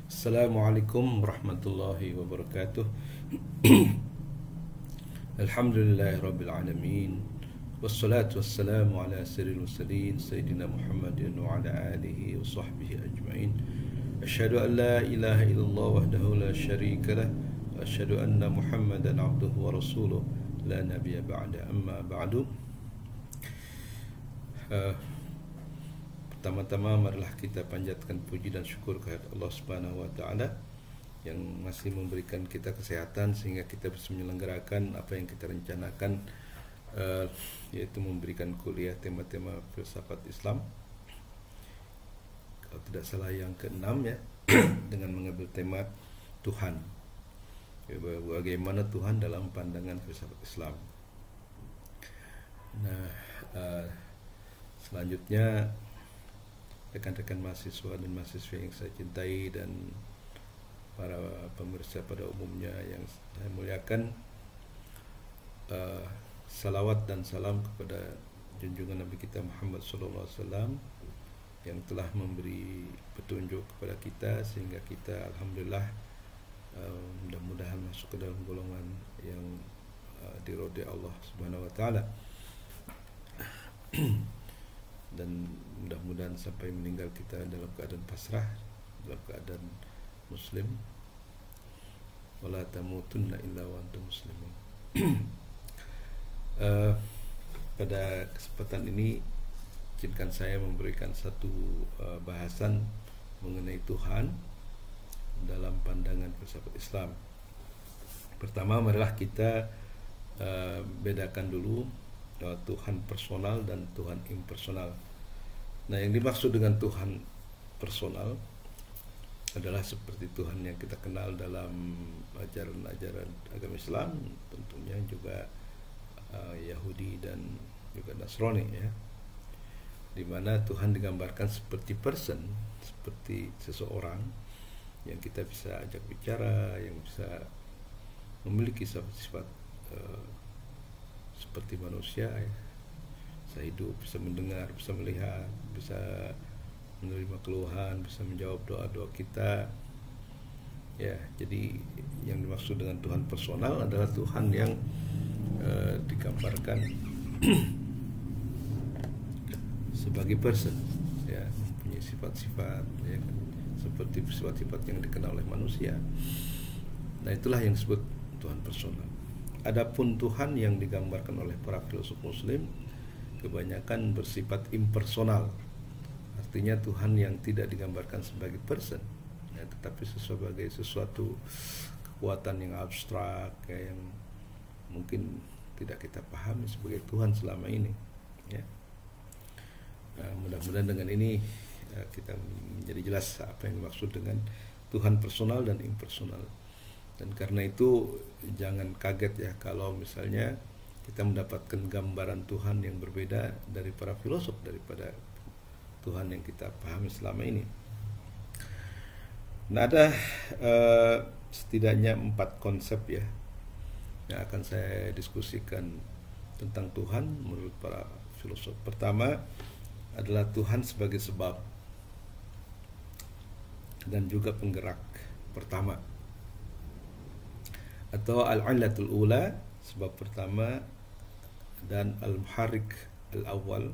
Assalamualaikum warahmatullahi wabarakatuh. Alhamdulillahirabbil alamin. Wassalatu wassalamu ala sirril mursalin sayyidina Muhammadin wa ala alihi wa sahbihi ajma'in. Asyhadu an la ilaha illallah wahdahu la syarika lah wa asyhadu anna Muhammadan abduhu wa rasuluh la nabiyya ba'da. Amma ba'du. Pertama-tama marilah kita panjatkan puji dan syukur kehadirat Allah Subhanahu wa taala yang masih memberikan kita kesehatan sehingga kita bisa menyelenggarakan apa yang kita rencanakan, yaitu memberikan kuliah tema-tema filsafat Islam, kalau tidak salah yang ke-6 ya, dengan mengambil tema Tuhan, bagaimana Tuhan dalam pandangan filsafat Islam. Nah, selanjutnya rekan-rekan mahasiswa dan mahasiswa yang saya cintai dan para pemirsa pada umumnya yang saya muliakan, salawat dan salam kepada junjungan Nabi kita Muhammad SAW yang telah memberi petunjuk kepada kita sehingga kita alhamdulillah mudah-mudahan masuk ke dalam golongan yang diridhai Allah Subhanahu wa taala. Dan mudah-mudahan sampai meninggal kita dalam keadaan pasrah, dalam keadaan muslim. Wala tamutunna illa wa antum muslimun. Pada kesempatan ini izinkan saya memberikan satu bahasan mengenai Tuhan dalam pandangan filsafat Islam. Pertama, marilah kita bedakan dulu Tuhan personal dan Tuhan impersonal. Nah, yang dimaksud dengan Tuhan personal adalah seperti Tuhan yang kita kenal dalam ajaran-ajaran agama Islam, tentunya juga Yahudi dan juga Nasrani ya, di mana Tuhan digambarkan seperti person, seperti seseorang yang kita bisa ajak bicara, yang bisa memiliki sifat-sifat seperti manusia ya. Bisa hidup, bisa mendengar, bisa melihat, bisa menerima keluhan, bisa menjawab doa-doa kita ya. Jadi yang dimaksud dengan Tuhan personal adalah Tuhan yang digambarkan sebagai person ya, mempunyai sifat-sifat ya, seperti sifat-sifat yang dikenal oleh manusia. Nah, itulah yang disebut Tuhan personal. Adapun Tuhan yang digambarkan oleh para filsuf muslim kebanyakan bersifat impersonal. Artinya Tuhan yang tidak digambarkan sebagai person ya, tetapi sebagai sesuatu kekuatan yang abstrak ya, yang mungkin tidak kita pahami sebagai Tuhan selama ini ya. Nah, mudah-mudahan dengan ini kita menjadi jelas apa yang dimaksud dengan Tuhan personal dan impersonal. Dan karena itu jangan kaget ya kalau misalnya kita mendapatkan gambaran Tuhan yang berbeda dari para filosof daripada Tuhan yang kita pahami selama ini. Nah, ada setidaknya 4 konsep ya yang akan saya diskusikan tentang Tuhan menurut para filosof. Pertama adalah Tuhan sebagai sebab dan juga penggerak pertama, atau al-'illatul ula, sebab pertama, dan al-muharrik al-awwal,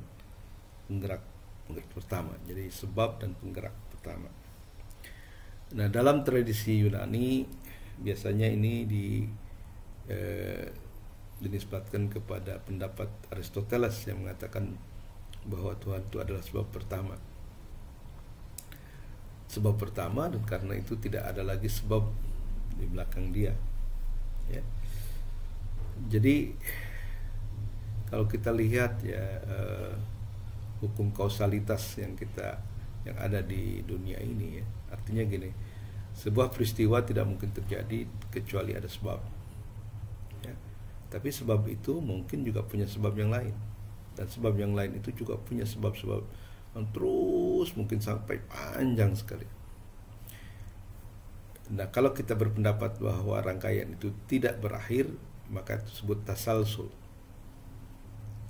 penggerak pertama. Jadi sebab dan penggerak pertama. Nah, dalam tradisi Yunani biasanya ini dinisbatkan kepada pendapat Aristoteles yang mengatakan bahwa Tuhan itu adalah sebab pertama. Sebab pertama, dan karena itu tidak ada lagi sebab di belakang dia. Ya. Jadi kalau kita lihat ya hukum kausalitas yang ada di dunia ini ya, artinya gini, sebuah peristiwa tidak mungkin terjadi kecuali ada sebab ya. Tapi sebab itu mungkin juga punya sebab yang lain, dan sebab yang lain itu juga punya sebab-sebab yang terus mungkin sampai panjang sekali. Nah, kalau kita berpendapat bahwa rangkaian itu tidak berakhir, maka itu disebut tasalsul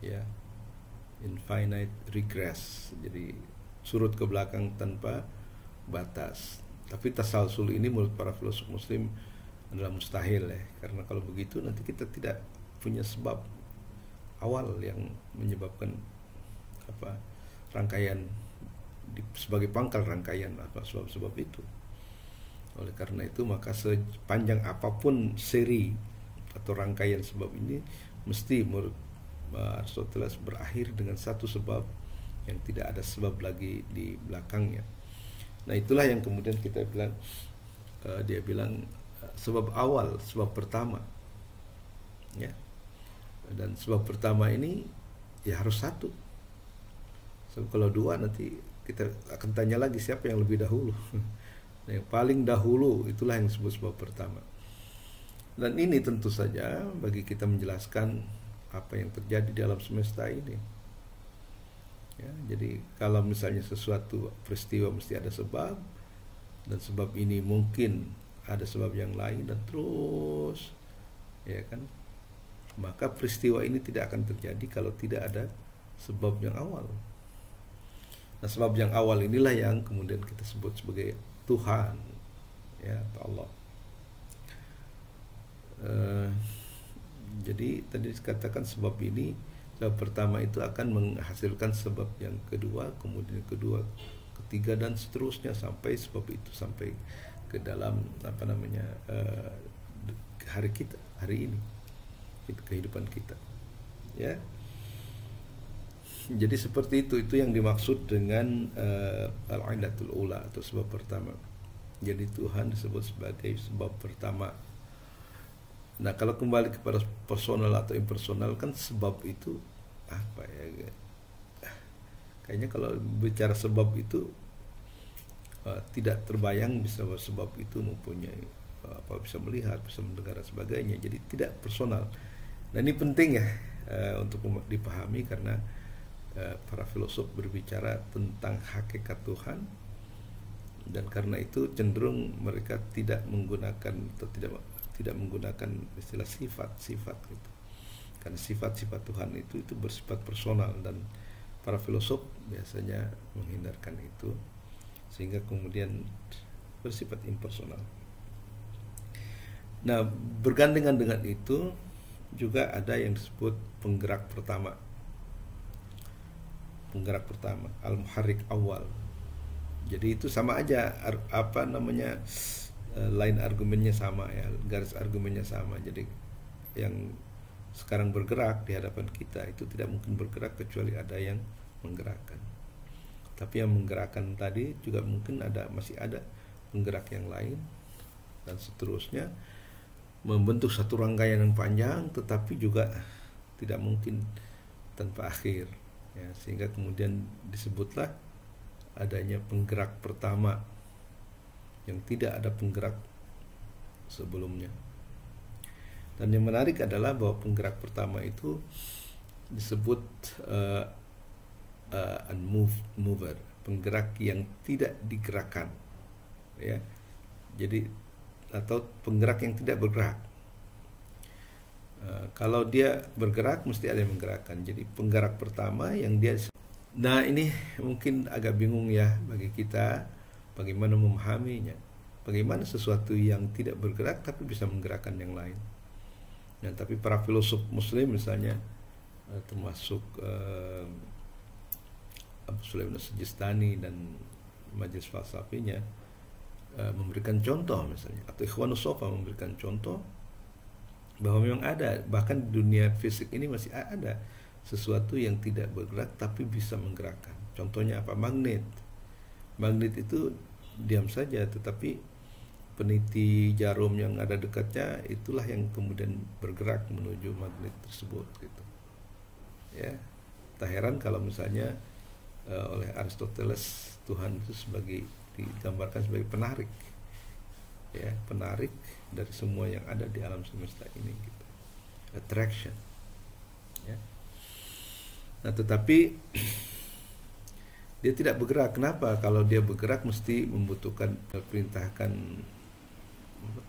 ya, infinite regress, jadi surut ke belakang tanpa batas. Tapi tasalsul ini menurut para filosof muslim adalah mustahil ya, karena kalau begitu nanti kita tidak punya sebab awal yang menyebabkan rangkaian sebagai pangkal rangkaian apa sebab-sebab itu. Oleh karena itu maka sepanjang apapun seri atau rangkaian sebab ini mesti menurut Aristoteles berakhir dengan satu sebab yang tidak ada sebab lagi di belakangnya. Nah itulah yang kemudian kita bilang, dia bilang sebab awal, sebab pertama, ya. Dan sebab pertama ini ya harus satu. Sebab kalau dua nanti kita akan tanya lagi siapa yang lebih dahulu. Nah, yang paling dahulu itulah yang disebut sebab pertama. Dan ini tentu saja bagi kita menjelaskan apa yang terjadi di alam semesta ini. Ya, jadi kalau misalnya sesuatu peristiwa mesti ada sebab, dan sebab ini mungkin ada sebab yang lain dan terus, ya kan, maka peristiwa ini tidak akan terjadi kalau tidak ada sebab yang awal. Nah sebab yang awal inilah yang kemudian kita sebut sebagai Tuhan, ya, atau Allah. Jadi tadi dikatakan sebab ini, sebab pertama itu akan menghasilkan sebab yang kedua, kemudian kedua, ketiga, dan seterusnya sampai sebab itu sampai ke dalam hari kita, hari ini, kehidupan kita, ya. Jadi seperti itu yang dimaksud dengan al-illatul ula atau sebab pertama. Jadi Tuhan disebut sebagai sebab pertama. Nah kalau kembali kepada personal atau impersonal kan sebab itu apa ya? Kayaknya kalau bicara sebab itu tidak terbayang bisa sebab itu mempunyai bisa melihat, bisa mendengar dan sebagainya. Jadi tidak personal. Nah ini penting ya untuk dipahami karena para filosof berbicara tentang hakikat Tuhan, dan karena itu cenderung mereka tidak menggunakan atau tidak menggunakan istilah sifat-sifat gitu. Karena sifat-sifat Tuhan itu bersifat personal dan para filosof biasanya menghindarkan itu sehingga kemudian bersifat impersonal. Nah, bergandengan dengan itu juga ada yang disebut penggerak pertama. Penggerak pertama, al-muharrik awal. Jadi itu sama aja line argumennya sama ya, garis argumennya sama. Jadi yang sekarang bergerak di hadapan kita itu tidak mungkin bergerak kecuali ada yang menggerakkan. Tapi yang menggerakkan tadi juga mungkin masih ada penggerak yang lain dan seterusnya, membentuk satu rangkaian yang panjang tetapi juga tidak mungkin tanpa akhir ya, sehingga kemudian disebutlah adanya penggerak pertama yang tidak ada penggerak sebelumnya. Dan yang menarik adalah bahwa penggerak pertama itu disebut mover, penggerak yang tidak digerakkan, ya. Jadi atau penggerak yang tidak bergerak. Kalau dia bergerak mesti ada yang menggerakkan. Jadi penggerak pertama yang dia. Nah ini mungkin agak bingung ya bagi kita bagaimana memahaminya. Bagaimana sesuatu yang tidak bergerak tapi bisa menggerakkan yang lain. Nah, tapi para filosof Muslim misalnya termasuk Abu Sulaiman As-Sijistani dan majelis falsafinya memberikan contoh misalnya, atau Ikhwanus Sofa memberikan contoh bahwa memang ada, bahkan di dunia fisik ini masih ada sesuatu yang tidak bergerak tapi bisa menggerakkan. Contohnya apa? Magnet. Magnet itu diam saja, tetapi peniti jarum yang ada dekatnya itulah yang kemudian bergerak menuju magnet tersebut gitu. Ya, tak heran kalau misalnya oleh Aristoteles Tuhan itu digambarkan sebagai penarik, ya, penarik dari semua yang ada di alam semesta ini gitu. Attraction, ya. Nah, tetapi dia tidak bergerak. Kenapa? Kalau dia bergerak mesti membutuhkan perintahkan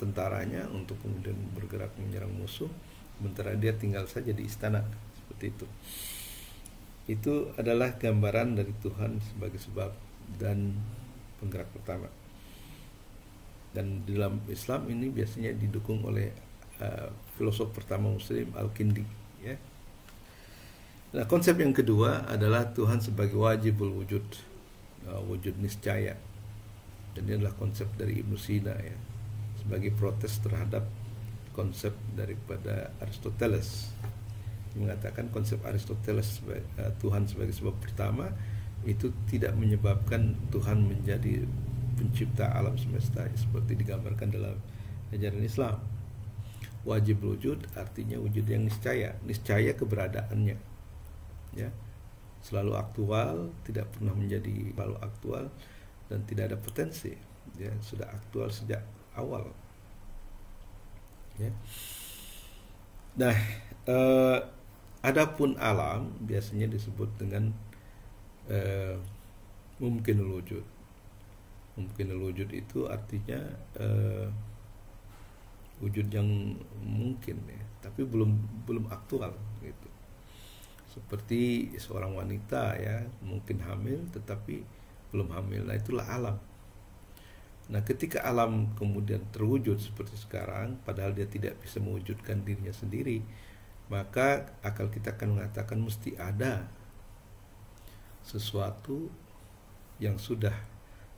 tentaranya untuk kemudian bergerak menyerang musuh, sementara dia tinggal saja di istana seperti itu. Itu adalah gambaran dari Tuhan sebagai sebab dan penggerak pertama. Dan di dalam Islam ini biasanya didukung oleh filosof pertama Muslim Al-Kindi, ya. Nah, konsep yang kedua adalah Tuhan sebagai wajibul wujud, wujud niscaya. Dan ini adalah konsep dari Ibnu Sina, ya, sebagai protes terhadap konsep daripada Aristoteles. Mengatakan konsep Aristoteles Tuhan sebagai sebab pertama itu tidak menyebabkan Tuhan menjadi pencipta alam semesta seperti digambarkan dalam ajaran Islam. Wajib wujud artinya wujud yang niscaya keberadaannya, ya, selalu aktual, tidak pernah menjadi selalu aktual, dan tidak ada potensi, ya, sudah aktual sejak awal, ya. Nah, adapun alam biasanya disebut dengan mumkinul wujud. Mumkinul wujud itu artinya wujud yang mungkin, ya, tapi belum aktual, gitu. Seperti seorang wanita, ya, mungkin hamil tetapi belum hamil. Nah, itulah alam. Nah, ketika alam kemudian terwujud seperti sekarang, padahal dia tidak bisa mewujudkan dirinya sendiri, maka akal kita akan mengatakan mesti ada sesuatu yang sudah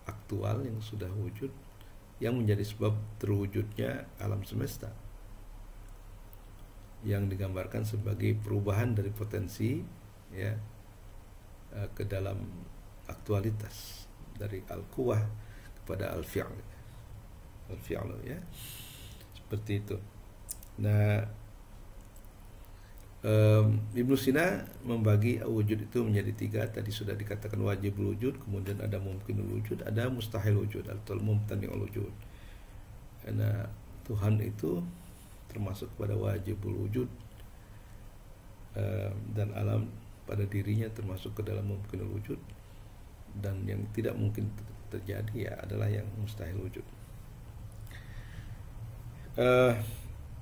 aktual, yang sudah wujud, yang menjadi sebab terwujudnya alam semesta, yang digambarkan sebagai perubahan dari potensi, ya, ke dalam aktualitas, dari al-quwah kepada al-fi'l, ya, seperti itu. Nah, Ibnu Sina membagi wujud itu menjadi tiga. Tadi sudah dikatakan wajibul wujud, kemudian ada mumkinul wujud, ada mustahil wujud atau mumtani'ul wujud. Karena Tuhan itu termasuk pada wajibul wujud, dan alam pada dirinya termasuk ke dalam mumkinul wujud, dan yang tidak mungkin terjadi, ya, adalah yang mustahil wujud.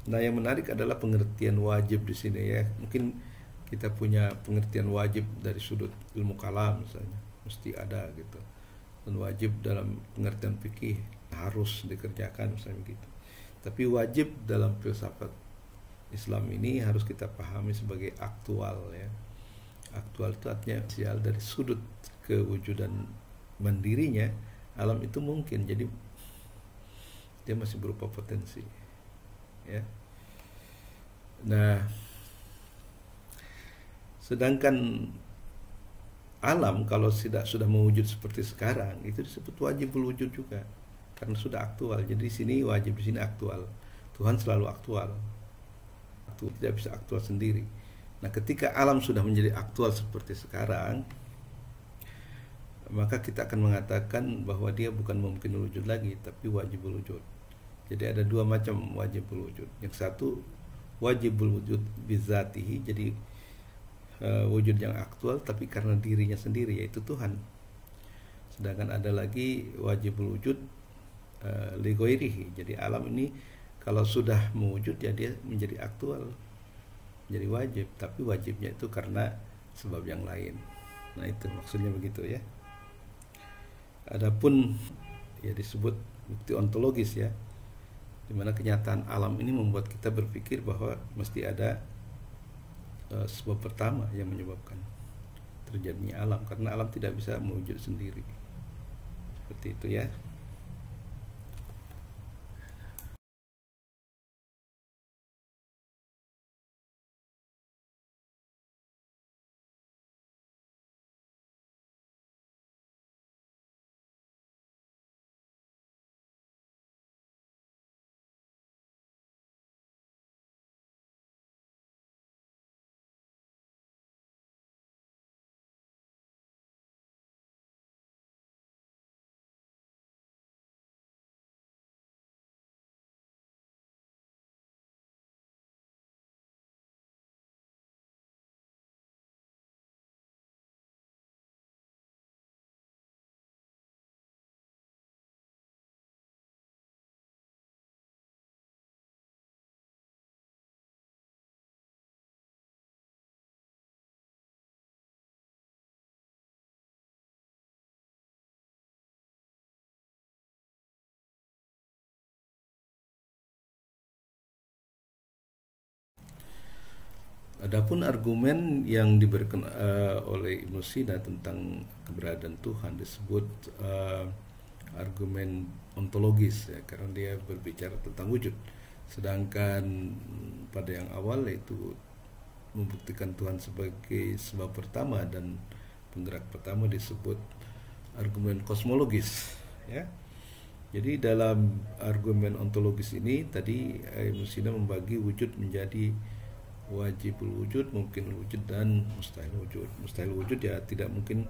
Nah, yang menarik adalah pengertian wajib di sini, ya. Mungkin kita punya pengertian wajib dari sudut ilmu kalam misalnya, mesti ada gitu. Dan wajib dalam pengertian fikih harus dikerjakan misalnya gitu. Tapi wajib dalam filsafat Islam ini harus kita pahami sebagai aktual, ya. Aktual itu artinya sial dari sudut kewujudan mandirinya alam itu mungkin, jadi dia masih berupa potensi, ya. Nah, sedangkan alam kalau sudah mewujud seperti sekarang itu disebut wajibul wujud juga, karena sudah aktual. Jadi di sini wajib, di sini aktual. Tuhan selalu aktual. Tidak bisa aktual sendiri. Nah, ketika alam sudah menjadi aktual seperti sekarang, maka kita akan mengatakan bahwa dia bukan mungkin wujud lagi, tapi wajibul wujud. Jadi ada dua macam wajibul wujud. Yang satu wajibul wujud bizatihi, jadi wujud yang aktual tapi karena dirinya sendiri, yaitu Tuhan. Sedangkan ada lagi wajibul wujud li ghairihi, jadi alam ini kalau sudah mewujud, ya, dia menjadi aktual, menjadi wajib, tapi wajibnya itu karena sebab yang lain. Nah, itu maksudnya begitu, ya. Adapun, ya, disebut bukti ontologis, ya, dimana kenyataan alam ini membuat kita berpikir bahwa mesti ada sebab pertama yang menyebabkan terjadinya alam, karena alam tidak bisa mewujud sendiri. Seperti itu, ya. Adapun argumen yang diberikan oleh Ibnu Sina tentang keberadaan Tuhan disebut argumen ontologis, ya, karena dia berbicara tentang wujud. Sedangkan pada yang awal, yaitu membuktikan Tuhan sebagai sebab pertama dan penggerak pertama, disebut argumen kosmologis, ya. Jadi dalam argumen ontologis ini tadi Ibnu Sina membagi wujud menjadi wajibul wujud, mungkin wujud, dan mustahil wujud. Mustahil wujud ya tidak mungkin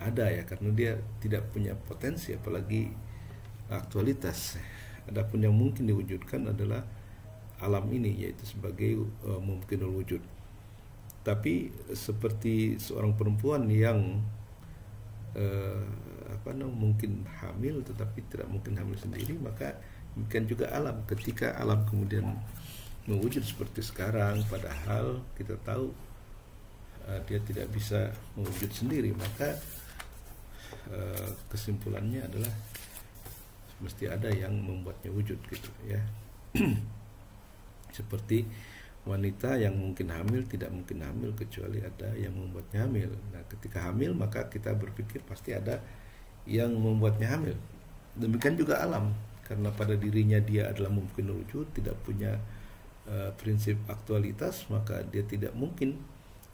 ada, ya, karena dia tidak punya potensi apalagi aktualitas. Adapun yang mungkin diwujudkan adalah alam ini, yaitu sebagai mungkinul wujud. Tapi seperti seorang perempuan yang mungkin hamil tetapi tidak mungkin hamil sendiri, maka demikian juga alam. Ketika alam kemudian mewujud seperti sekarang, padahal kita tahu dia tidak bisa mewujud sendiri, maka kesimpulannya adalah mesti ada yang membuatnya wujud, gitu, ya. Seperti wanita yang mungkin hamil tidak mungkin hamil kecuali ada yang membuatnya hamil. Nah, ketika hamil maka kita berpikir pasti ada yang membuatnya hamil. Demikian juga alam, karena pada dirinya dia adalah mungkin wujud, tidak punya prinsip aktualitas, maka dia tidak mungkin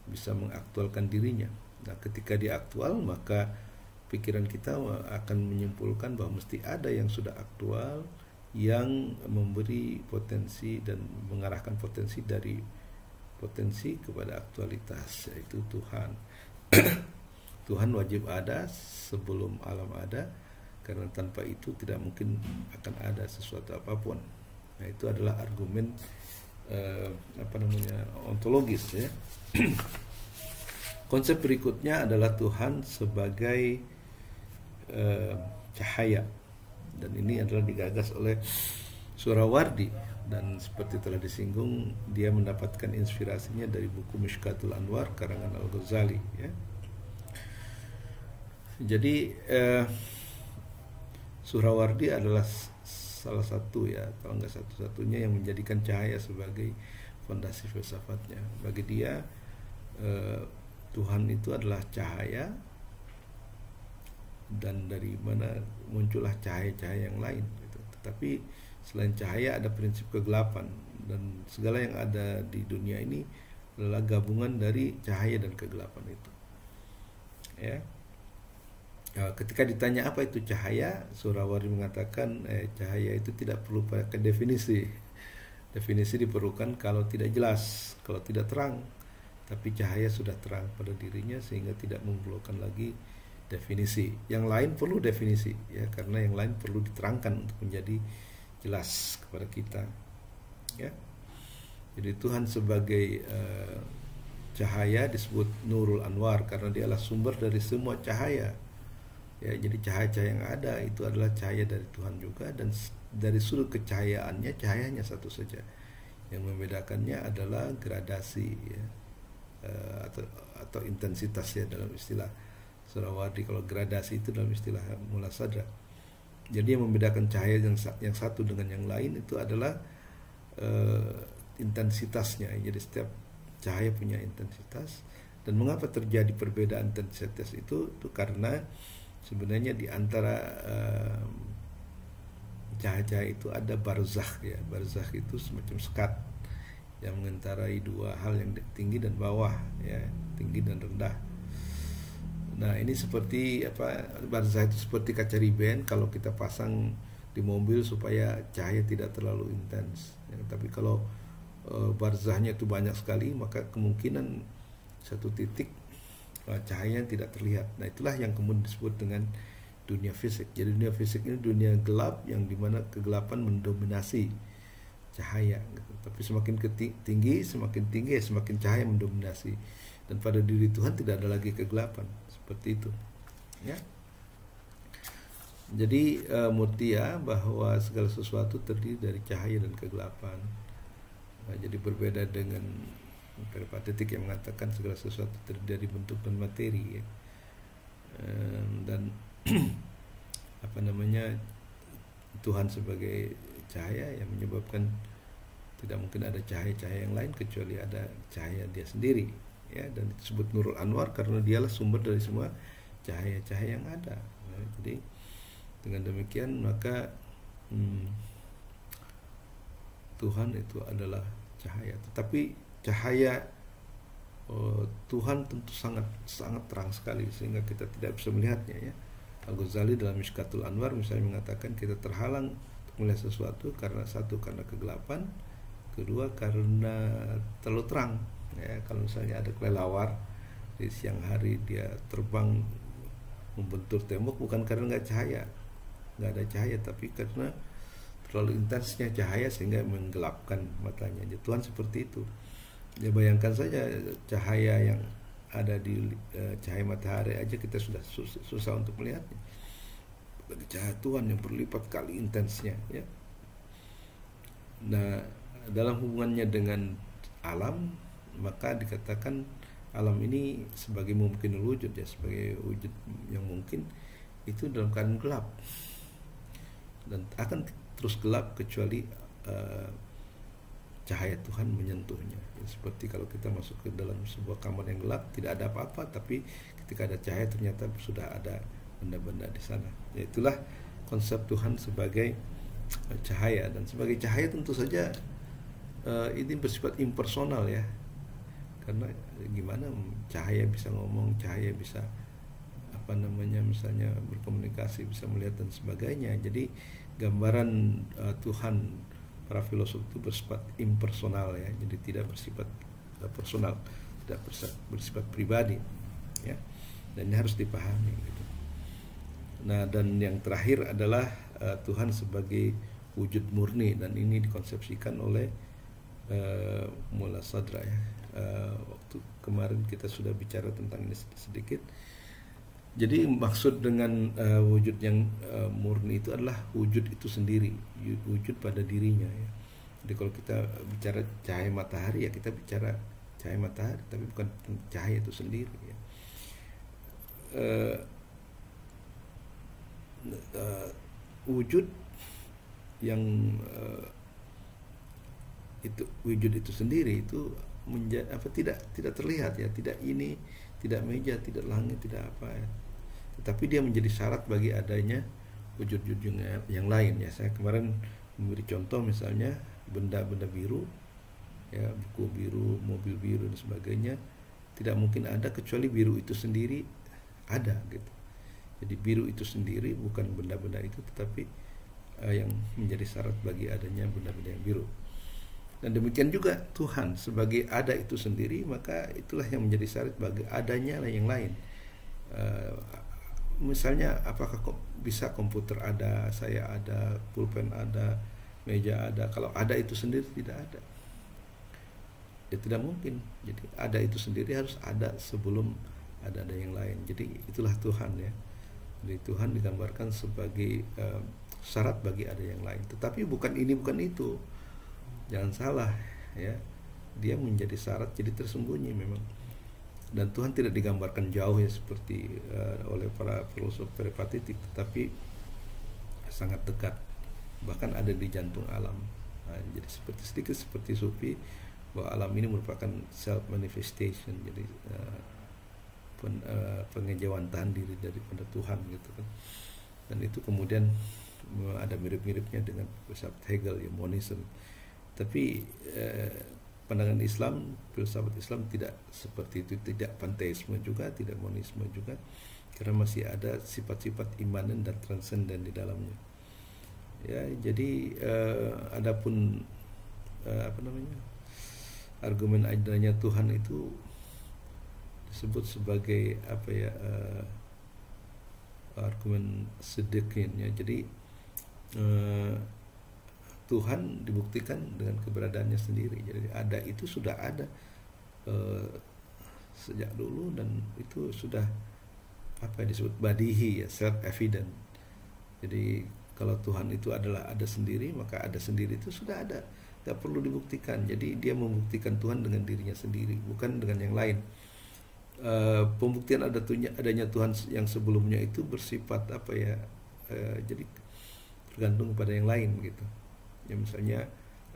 bisa mengaktualkan dirinya. Nah, ketika dia aktual, maka pikiran kita akan menyimpulkan bahwa mesti ada yang sudah aktual, yang memberi potensi dan mengarahkan potensi dari potensi kepada aktualitas, yaitu Tuhan. Tuhan wajib ada sebelum alam ada, karena tanpa itu tidak mungkin akan ada sesuatu apapun. Nah, itu adalah argumen ontologis, ya. Konsep berikutnya adalah Tuhan sebagai cahaya, dan ini adalah digagas oleh Surawardi, dan seperti telah disinggung, dia mendapatkan inspirasinya dari buku Mishkatul Anwar karangan Al-Ghazali, ya. Jadi Surawardi adalah salah satu, ya, kalau nggak satu-satunya yang menjadikan cahaya sebagai fondasi filsafatnya. Bagi dia Tuhan itu adalah cahaya, dan dari mana muncullah cahaya-cahaya yang lain, gitu. Tetapi selain cahaya ada prinsip kegelapan, dan segala yang ada di dunia ini adalah gabungan dari cahaya dan kegelapan itu, ya. Ketika ditanya apa itu cahaya, Surawardi mengatakan cahaya itu tidak perlu pakai definisi. Definisi diperlukan kalau tidak jelas, kalau tidak terang. Tapi cahaya sudah terang pada dirinya sehingga tidak memerlukan lagi definisi. Yang lain perlu definisi, ya, karena yang lain perlu diterangkan untuk menjadi jelas kepada kita, ya. Jadi Tuhan sebagai cahaya disebut Nurul Anwar karena dia adalah sumber dari semua cahaya. Ya, jadi cahaya-cahaya yang ada itu adalah cahaya dari Tuhan juga, dan dari sudut kecahayaannya cahayanya satu saja. Yang membedakannya adalah gradasi, ya, atau intensitas, ya, dalam istilah Surawardi. Kalau gradasi itu dalam istilah Mulasadra. Jadi yang membedakan cahaya yang satu dengan yang lain itu adalah intensitasnya. Jadi setiap cahaya punya intensitas. Dan mengapa terjadi perbedaan intensitas itu karena sebenarnya di antara cahaya-cahaya itu ada barzakh, ya. Barzakh itu semacam sekat yang mengendarai dua hal yang tinggi dan bawah, ya, tinggi dan rendah. Nah, ini seperti barzakh itu seperti kaca riben kalau kita pasang di mobil supaya cahaya tidak terlalu intens, ya. Tapi kalau barzakhnya itu banyak sekali, maka kemungkinan satu titik cahaya yang tidak terlihat. Nah, itulah yang kemudian disebut dengan dunia fisik. Jadi dunia fisik ini dunia gelap yang dimana kegelapan mendominasi cahaya, gitu. Tapi semakin tinggi semakin cahaya mendominasi. Dan pada diri Tuhan tidak ada lagi kegelapan, seperti itu, ya. Jadi murtia bahwa segala sesuatu terdiri dari cahaya dan kegelapan. Nah, jadi berbeda dengan peripatetik yang mengatakan segala sesuatu terdiri dari bentuk dan materi, ya. Dan Tuhan sebagai cahaya yang menyebabkan Tidak mungkin ada cahaya-cahaya yang lain kecuali ada cahaya dia sendiri, ya, dan disebut Nurul Anwar karena dialah sumber dari semua cahaya-cahaya yang ada. Nah, jadi dengan demikian maka Tuhan itu adalah cahaya, tetapi cahaya Tuhan tentu sangat terang sekali sehingga kita tidak bisa melihatnya, ya. Al-Ghazali dalam Mishkatul Anwar misalnya mengatakan kita terhalang untuk melihat sesuatu karena satu, karena kegelapan, kedua karena terlalu terang, ya. Kalau misalnya ada kelelawar di siang hari dia terbang membentur tembok bukan karena nggak ada cahaya, tapi karena terlalu intensnya cahaya sehingga menggelapkan matanya. Jadi Tuhan seperti itu. Ya, bayangkan saja cahaya yang ada di cahaya matahari aja kita sudah susah untuk melihatnya. Bagi cahaya Tuhan yang berlipat kali intensnya, ya. Nah, dalam hubungannya dengan alam, maka dikatakan alam ini sebagai mungkin wujud, ya, sebagai wujud yang mungkin itu dalam keadaan gelap dan akan terus gelap kecuali cahaya Tuhan menyentuhnya. Seperti kalau kita masuk ke dalam sebuah kamar yang gelap, tidak ada apa-apa, tapi ketika ada cahaya ternyata sudah ada benda-benda di sana. Ya, itulah konsep Tuhan sebagai cahaya, dan sebagai cahaya tentu saja ini bersifat impersonal, ya. Karena gimana cahaya bisa ngomong, cahaya bisa misalnya berkomunikasi, bisa melihat dan sebagainya. Jadi gambaran Tuhan para filosof itu bersifat impersonal, ya, jadi tidak bersifat personal, tidak bersifat pribadi, ya, dan ini harus dipahami, gitu. Nah, dan yang terakhir adalah Tuhan sebagai wujud murni, dan ini dikonsepsikan oleh Mullah Sadra, ya. Waktu kemarin kita sudah bicara tentang ini sedikit. Jadi maksud dengan wujud yang murni itu adalah wujud itu sendiri, wujud pada dirinya, ya. Jadi kalau kita bicara cahaya matahari, ya kita bicara cahaya matahari, tapi bukan cahaya itu sendiri, ya. Wujud yang itu wujud itu sendiri itu tidak terlihat, ya, tidak ini, tidak meja, tidak langit, tidak apa, ya. Tetapi dia menjadi syarat bagi adanya wujud-wujud yang lain, ya. Saya kemarin memberi contoh misalnya benda-benda biru, ya, buku biru, mobil biru dan sebagainya tidak mungkin ada kecuali biru itu sendiri ada, gitu. Jadi biru itu sendiri bukan benda-benda itu, tetapi yang menjadi syarat bagi adanya benda-benda yang biru. Dan demikian juga Tuhan sebagai ada itu sendiri, maka itulah yang menjadi syarat bagi adanya yang lain. Misalnya apakah bisa komputer ada, saya ada, pulpen ada, meja ada. Kalau ada itu sendiri tidak ada, ya tidak mungkin. Jadi ada itu sendiri harus ada sebelum ada yang lain. Jadi itulah Tuhan, ya. Jadi Tuhan digambarkan sebagai syarat bagi ada yang lain. Tetapi bukan ini bukan itu. Jangan salah, ya. Dia menjadi syarat, jadi tersembunyi memang. Dan Tuhan tidak digambarkan jauh, ya, seperti oleh para filosof peripatetik, tetapi sangat dekat, bahkan ada di jantung alam. Nah, jadi sedikit seperti Sufi, bahwa alam ini merupakan self manifestation, jadi pengejawantahan diri daripada Tuhan, gitu kan. Dan itu kemudian ada mirip-miripnya dengan filsafat Hegel, ya, monisme. Tapi pandangan Islam, filsafat Islam tidak seperti itu, tidak panteisme juga, tidak monisme juga, karena masih ada sifat-sifat imanen dan transenden di dalamnya. Ya, jadi adapun argumen adanya Tuhan itu disebut sebagai argumen sedekin, ya. Jadi Tuhan dibuktikan dengan keberadaannya sendiri. Jadi ada itu sudah ada sejak dulu, dan itu sudah disebut badihi, ya, self evident. Jadi kalau Tuhan itu adalah ada sendiri, maka ada sendiri itu sudah ada, nggak perlu dibuktikan. Jadi dia membuktikan Tuhan dengan dirinya sendiri, bukan dengan yang lain. Pembuktian adanya Tuhan yang sebelumnya itu bersifat jadi tergantung kepada yang lain, gitu. Ya, misalnya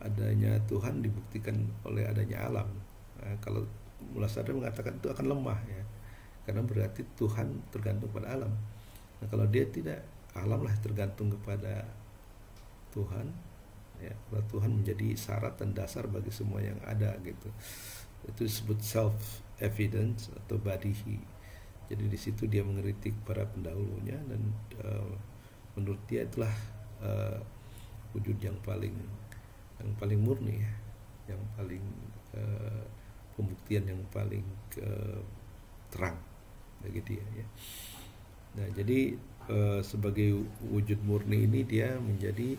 adanya Tuhan dibuktikan oleh adanya alam. Nah, kalau Mullah Sadra mengatakan itu akan lemah ya, karena berarti Tuhan tergantung pada alam. Nah, kalau dia tidak, alam lah tergantung kepada Tuhan ya, kalau Tuhan menjadi syarat dan dasar bagi semua yang ada gitu. Itu disebut self evidence atau badihi. Jadi di situ dia mengkritik para pendahulunya, dan menurut dia itulah wujud yang paling murni ya, yang paling pembuktian yang paling terang bagi dia ya. Nah, jadi sebagai wujud murni ini dia menjadi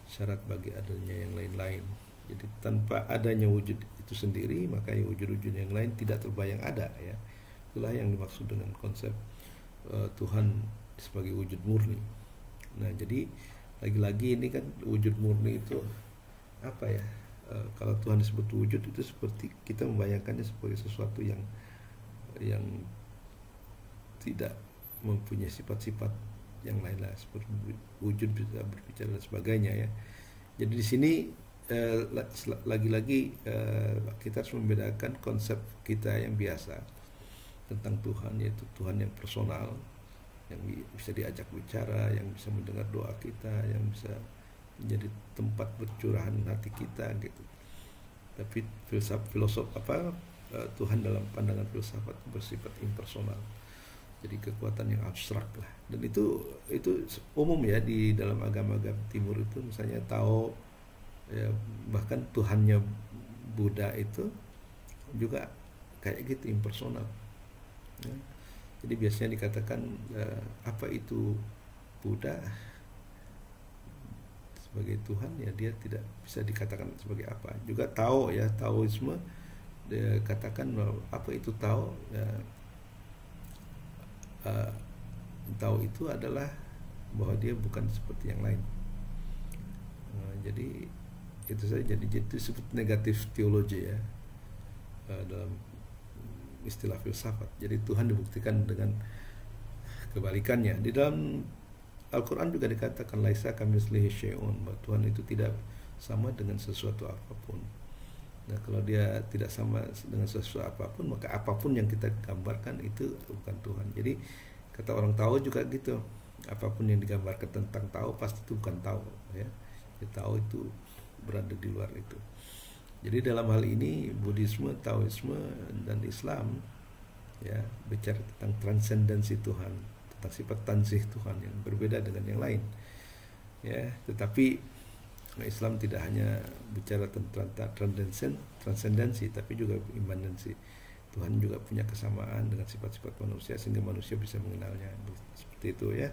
syarat bagi adanya yang lain-lain. Jadi tanpa adanya wujud itu sendiri, maka wujud-wujud yang lain tidak terbayang ada ya. Itulah yang dimaksud dengan konsep Tuhan sebagai wujud murni. Nah, jadi lagi-lagi ini kan wujud murni itu apa ya? Kalau Tuhan disebut wujud, itu seperti kita membayangkannya sebagai sesuatu yang tidak mempunyai sifat-sifat yang lain lah, seperti wujud bisa berbicara dan sebagainya ya. Jadi di sini lagi-lagi kita harus membedakan konsep kita yang biasa tentang Tuhan, yaitu Tuhan yang personal, yang bisa diajak bicara, yang bisa mendengar doa kita, yang bisa menjadi tempat bercurahan hati kita gitu. Tapi Tuhan dalam pandangan filsafat bersifat impersonal, jadi kekuatan yang abstrak lah. Dan itu umum ya di dalam agama-agama timur itu, misalnya Tao ya, bahkan Tuhannya Buddha itu juga kayak gitu, impersonal ya. Jadi biasanya dikatakan apa itu Buddha sebagai Tuhan ya, dia tidak bisa dikatakan sebagai apa. Juga Tao ya, Taoisme dia katakan apa itu Tao ya, Tao itu adalah bahwa dia bukan seperti yang lain. Jadi itu saja, jadi itu disebut negatif teologi ya dalam istilah filsafat. Jadi Tuhan dibuktikan dengan kebalikannya. Di dalam Al-Quran juga dikatakan laisa kamitslihi syai'un, bahwa Tuhan itu tidak sama dengan sesuatu apapun. Nah, kalau dia tidak sama dengan sesuatu apapun, maka apapun yang kita gambarkan itu bukan Tuhan. Jadi kata orang Tao juga gitu, apapun yang digambarkan tentang Tao pasti itu bukan Tao ya. Tao itu berada di luar itu. Jadi dalam hal ini Buddhisme, Taoisme dan Islam ya bicara tentang transendensi Tuhan, tentang sifat tanzih Tuhan yang berbeda dengan yang lain ya. Tetapi Islam tidak hanya bicara tentang transendensi, tapi juga imanensi. Tuhan juga punya kesamaan dengan sifat-sifat manusia, sehingga manusia bisa mengenalnya, seperti itu ya.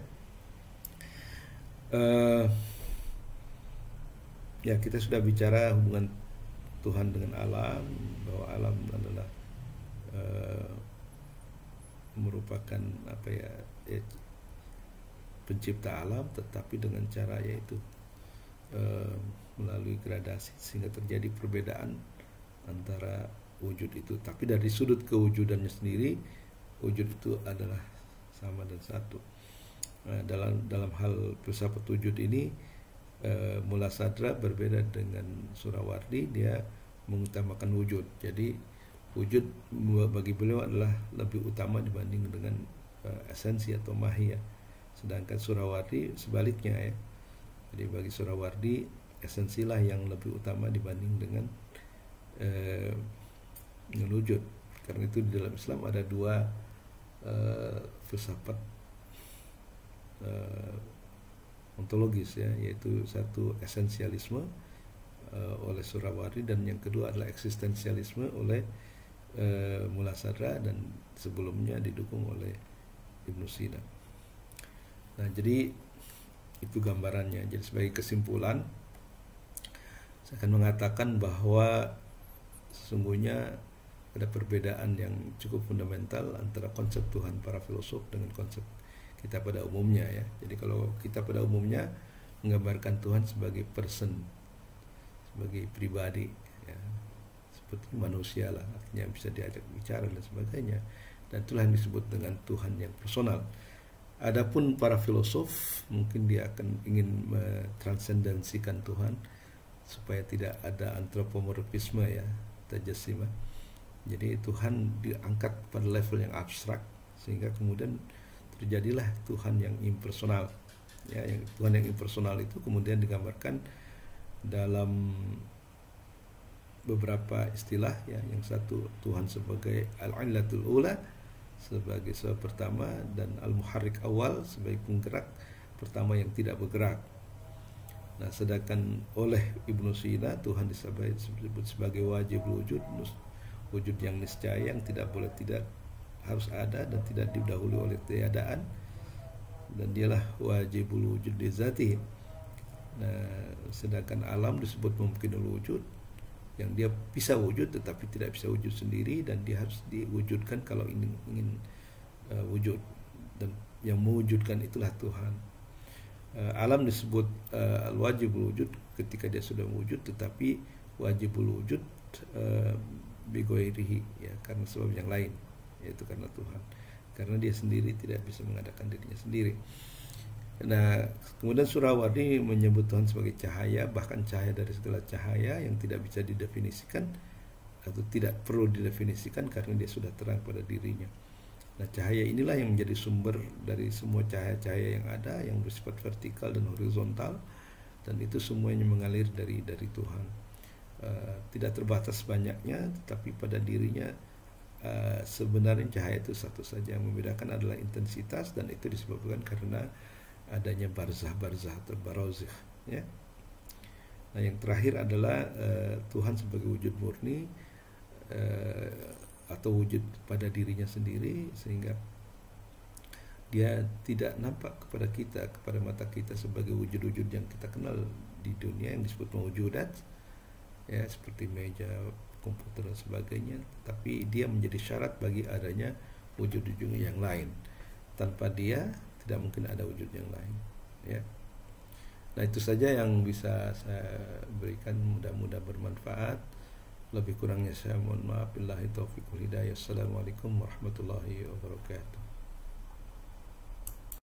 Ya, kita sudah bicara hubungan Tuhan dengan alam, bahwa alam adalah merupakan apa ya, pencipta alam, tetapi dengan cara yaitu melalui gradasi, sehingga terjadi perbedaan antara wujud itu. Tapi dari sudut kewujudannya sendiri, wujud itu adalah sama dan satu. Nah, dalam hal filsafat wujud ini, Mullah Sadra berbeda dengan Surawardi, dia mengutamakan wujud. Jadi wujud bagi beliau adalah lebih utama dibanding dengan esensi atau mahiyah. Sedangkan Surawardi sebaliknya ya. Jadi bagi Surawardi esensilah yang lebih utama dibanding dengan wujud. Karena itu di dalam Islam ada dua filsafat ontologis ya, yaitu satu esensialisme oleh Surawardi, dan yang kedua adalah eksistensialisme oleh Mullah Sadra, dan sebelumnya didukung oleh Ibnu Sina. Nah, jadi itu gambarannya. Jadi sebagai kesimpulan, saya akan mengatakan bahwa sesungguhnya ada perbedaan yang cukup fundamental antara konsep Tuhan para filosof dengan konsep kita pada umumnya ya. Jadi kalau kita pada umumnya menggambarkan Tuhan sebagai person, sebagai pribadi ya, seperti manusia lah, artinya bisa diajak bicara dan sebagainya, dan itulah yang disebut dengan Tuhan yang personal. Adapun para filosof mungkin dia akan ingin mentransendensikan Tuhan supaya tidak ada antropomorfisme ya, tajassima. Jadi Tuhan diangkat pada level yang abstrak sehingga kemudian terjadilah Tuhan yang impersonal. Ya, yang Tuhan yang impersonal itu kemudian digambarkan dalam beberapa istilah ya. Yang satu Tuhan sebagai al-illatul ula, sebagai sebab pertama, dan al-muharrik awal sebagai penggerak pertama yang tidak bergerak. Nah, sedangkan oleh Ibnu Sina Tuhan disebut sebagai wajib wujud, wujud yang niscaya, yang tidak boleh tidak, harus ada dan tidak didahului oleh tiadaan, dan dialah wajibul wujud li zatihi. Nah, sedangkan alam disebut mumkinul wujud, yang dia bisa wujud tetapi tidak bisa wujud sendiri, dan dia harus diwujudkan kalau ingin wujud, dan yang mewujudkan itulah Tuhan. Alam disebut al-wajibul wujud ketika dia sudah wujud, tetapi wajibul wujud bigoirihi ya, karena sebab yang lain, yaitu karena Tuhan, karena dia sendiri tidak bisa mengadakan dirinya sendiri. Nah, kemudian Surawardi menyebut Tuhan sebagai cahaya, bahkan cahaya dari segala cahaya yang tidak bisa didefinisikan atau tidak perlu didefinisikan karena dia sudah terang pada dirinya. Nah, cahaya inilah yang menjadi sumber dari semua cahaya-cahaya yang ada, yang bersifat vertikal dan horizontal, dan itu semuanya mengalir dari Tuhan. Tidak terbatas banyaknya, tetapi pada dirinya sebenarnya cahaya itu satu saja. Yang membedakan adalah intensitas, dan itu disebabkan karena adanya barzah atau barazikh ya. Nah, yang terakhir adalah Tuhan sebagai wujud murni atau wujud pada dirinya sendiri, sehingga dia tidak nampak kepada kita, kepada mata kita sebagai wujud-wujud yang kita kenal di dunia yang disebut mawjudat ya, seperti meja, komputer dan sebagainya, tapi dia menjadi syarat bagi adanya wujud-wujud yang lain. Tanpa dia tidak mungkin ada wujud yang lain ya. Nah, itu saja yang bisa saya berikan, mudah-mudahan bermanfaat. Lebih kurangnya saya mohon maaf. Billahi taufiq wal hidayah. Assalamualaikum warahmatullahi wabarakatuh.